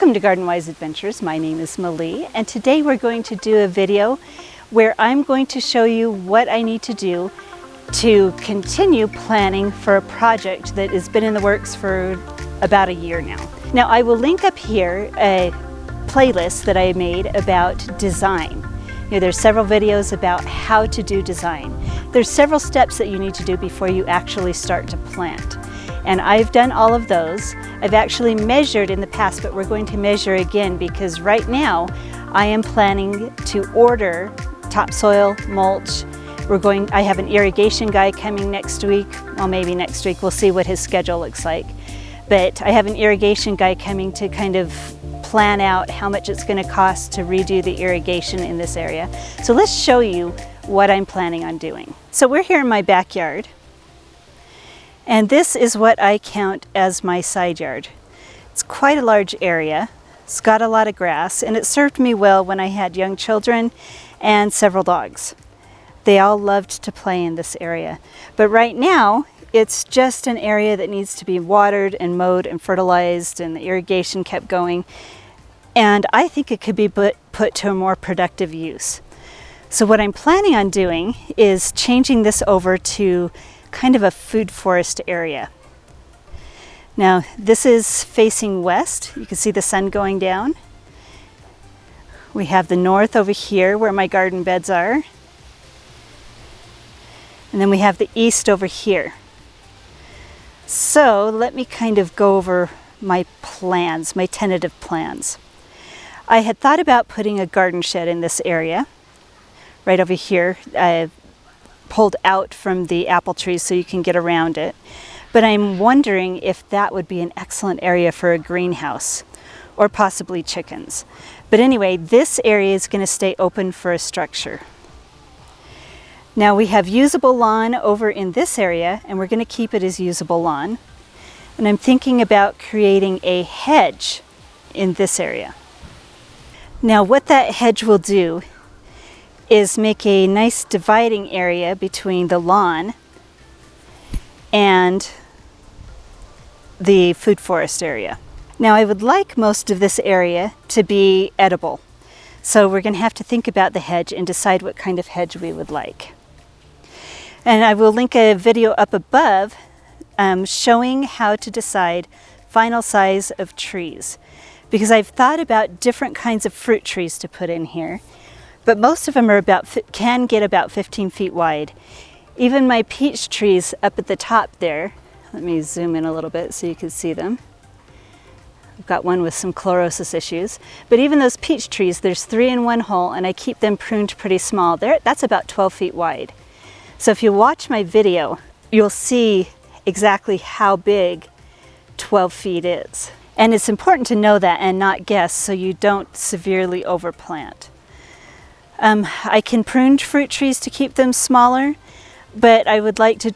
Welcome to Garden Wise Adventures. My name is Malie, and today we're going to do a video where I'm going to show you what I need to do to continue planning for a project that has been in the works for about a year now. Now, I will link up here a playlist that I made about design. There's several videos about how to do design. There's several steps that you need to do before you actually start to plant. And I've done all of those. I've actually measured in the past, but we're going to measure again because right now I am planning to order topsoil, mulch. I have an irrigation guy coming next week. Well, maybe next week. We'll see what his schedule looks like. But I have an irrigation guy coming to kind of plan out how much it's going to cost to redo the irrigation in this area. So let's show you what I'm planning on doing. So we're here in my backyard. And this is what I count as my side yard. It's quite a large area. It's got a lot of grass, and it served me well when I had young children and several dogs. They all loved to play in this area. But right now, it's just an area that needs to be watered and mowed and fertilized, and the irrigation kept going. And I think it could be put to a more productive use. So what I'm planning on doing is changing this over to kind of a food forest area. Now, this is facing west. You can see the sun going down. We have the north over here where my garden beds are. And then we have the east over here. So let me kind of go over my plans, my tentative plans. I had thought about putting a garden shed in this area, right over here. I've pulled out from the apple trees so you can get around it. But I'm wondering if that would be an excellent area for a greenhouse or possibly chickens. But anyway, this area is going to stay open for a structure. Now we have usable lawn over in this area, and we're going to keep it as usable lawn. And I'm thinking about creating a hedge in this area. Now what that hedge will do is make a nice dividing area between the lawn and the food forest area. Now I would like most of this area to be edible. So we're going to have to think about the hedge and decide what kind of hedge we would like. And I will link a video up above showing how to decide final size of trees. Because I've thought about different kinds of fruit trees to put in here. But most of them can get about 15 feet wide. Even my peach trees up at the top there, let me zoom in a little bit so you can see them. I've got one with some chlorosis issues. But even those peach trees, there's 3 in one hole, and I keep them pruned pretty small. That's about 12 feet wide. So if you watch my video, you'll see exactly how big 12 feet is. And it's important to know that and not guess so you don't severely overplant. I can prune fruit trees to keep them smaller, but I would like to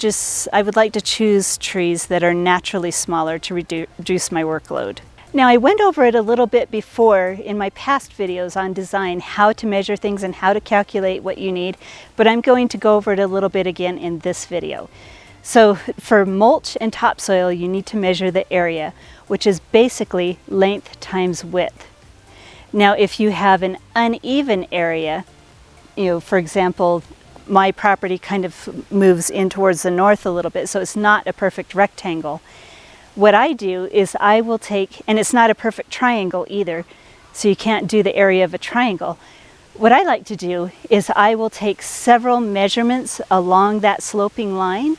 choose trees that are naturally smaller to reduce my workload. Now I went over it a little bit before in my past videos on design, how to measure things and how to calculate what you need, but I'm going to go over it a little bit again in this video. So for mulch and topsoil, you need to measure the area, which is basically length times width. Now if you have an uneven area, for example, my property kind of moves in towards the north a little bit, so it's not a perfect rectangle. What I do is I will take, and it's not a perfect triangle either, so you can't do the area of a triangle. What I like to do is I will take several measurements along that sloping line,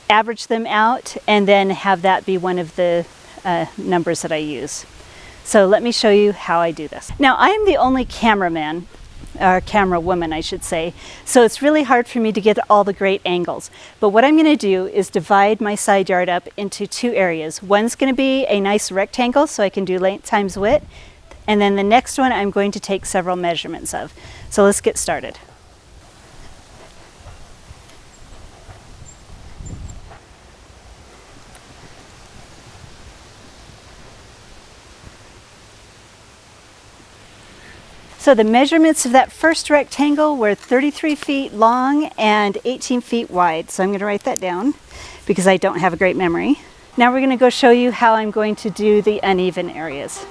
average them out, and then have that be one of the numbers that I use. So let me show you how I do this. Now I am the only cameraman, or camera woman I should say, so it's really hard for me to get all the great angles. But what I'm going to do is divide my side yard up into 2 areas. One's going to be a nice rectangle so I can do length times width, and then the next one I'm going to take several measurements of. So let's get started. So the measurements of that first rectangle were 33 feet long and 18 feet wide. So I'm going to write that down because I don't have a great memory. Now we're going to go show you how I'm going to do the uneven areas.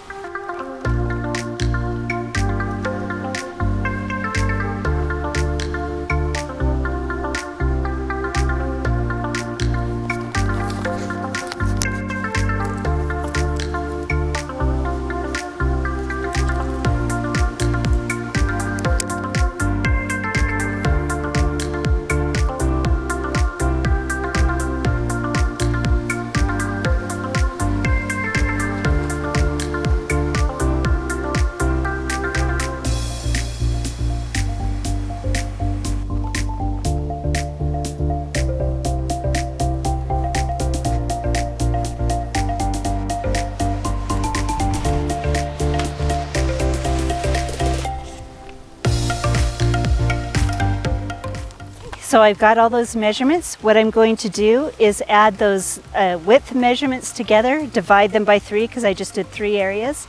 So I've got all those measurements. What I'm going to do is add those width measurements together, divide them by 3 because I just did 3 areas.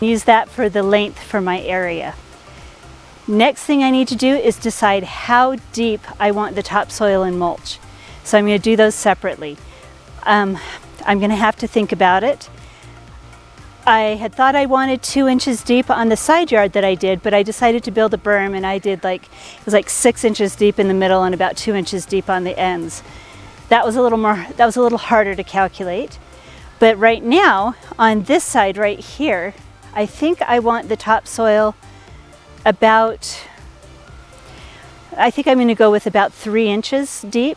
Use that for the length for my area. Next thing I need to do is decide how deep I want the topsoil and mulch. So I'm going to do those separately. I'm going to have to think about it. I had thought I wanted 2 inches deep on the side yard that I did, but I decided to build a berm and I did it was like 6 inches deep in the middle and about 2 inches deep on the ends. That was a little harder to calculate. But right now, on this side right here, I think I want the topsoil I think I'm going to go with about 3 inches deep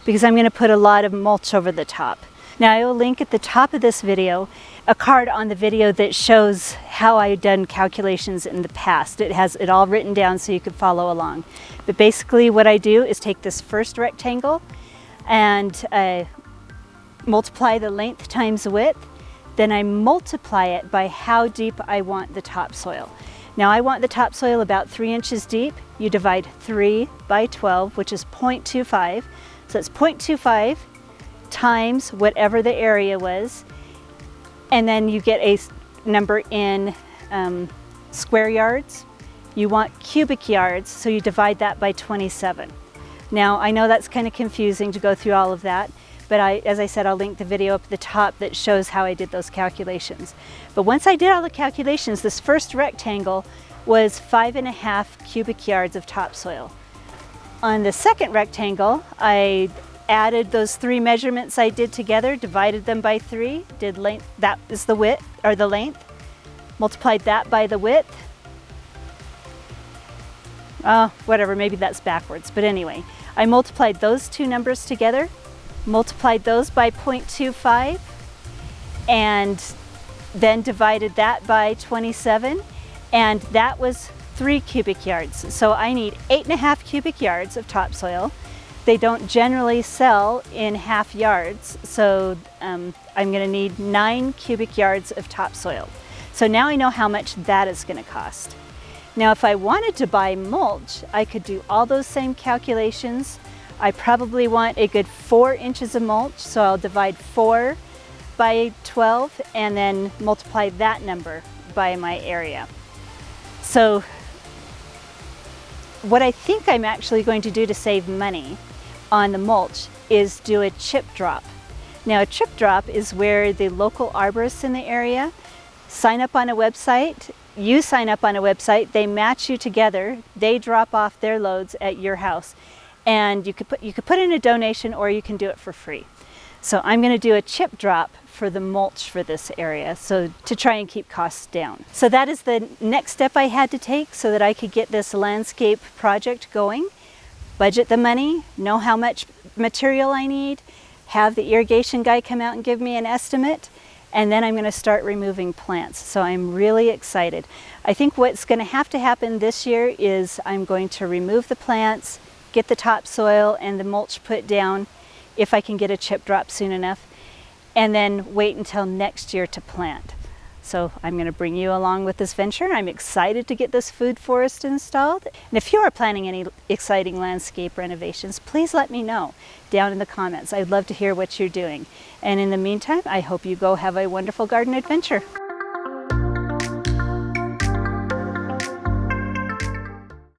because I'm going to put a lot of mulch over the top. Now I will link at the top of this video a card on the video that shows how I've done calculations in the past. It has it all written down so you can follow along. But basically what I do is take this first rectangle and multiply the length times the width. Then I multiply it by how deep I want the topsoil. Now I want the topsoil about 3 inches deep. You divide 3 by 12, which is 0.25. So it's 0.25 times whatever the area was. And then you get a number in square yards. You want cubic yards, so you divide that by 27. Now I know that's kind of confusing to go through all of that, but as I said, I'll link the video up at the top that shows how I did those calculations. But once I did all the calculations, this first rectangle was 5.5 cubic yards of topsoil. On the second rectangle, I added those 3 measurements I did together, divided them by 3, did length, that is the width, or the length, multiplied that by the width. Whatever, maybe that's backwards, but anyway, I multiplied those 2 numbers together, multiplied those by 0.25, and then divided that by 27, and that was 3 cubic yards. So I need 8.5 cubic yards of topsoil. They don't generally sell in half yards, so I'm going to need 9 cubic yards of topsoil. So now I know how much that is going to cost. Now if I wanted to buy mulch, I could do all those same calculations. I probably want a good 4 inches of mulch, so I'll divide 4 by 12 and then multiply that number by my area. So what I think I'm actually going to do to save money on the mulch is do a chip drop. Now a chip drop is where the local arborists in the area sign up on a website, you sign up on a website, they match you together, they drop off their loads at your house, and you could put in a donation or you can do it for free. So I'm going to do a chip drop for the mulch for this area, so to try and keep costs down. So that is the next step I had to take so that I could get this landscape project going. Budget the money, know how much material I need, have the irrigation guy come out and give me an estimate, and then I'm going to start removing plants. So I'm really excited. I think what's going to have to happen this year is I'm going to remove the plants, get the topsoil and the mulch put down if I can get a chip drop soon enough, and then wait until next year to plant. So I'm going to bring you along with this venture. I'm excited to get this food forest installed. And if you are planning any exciting landscape renovations, please let me know down in the comments. I'd love to hear what you're doing. And in the meantime, I hope you go have a wonderful garden adventure.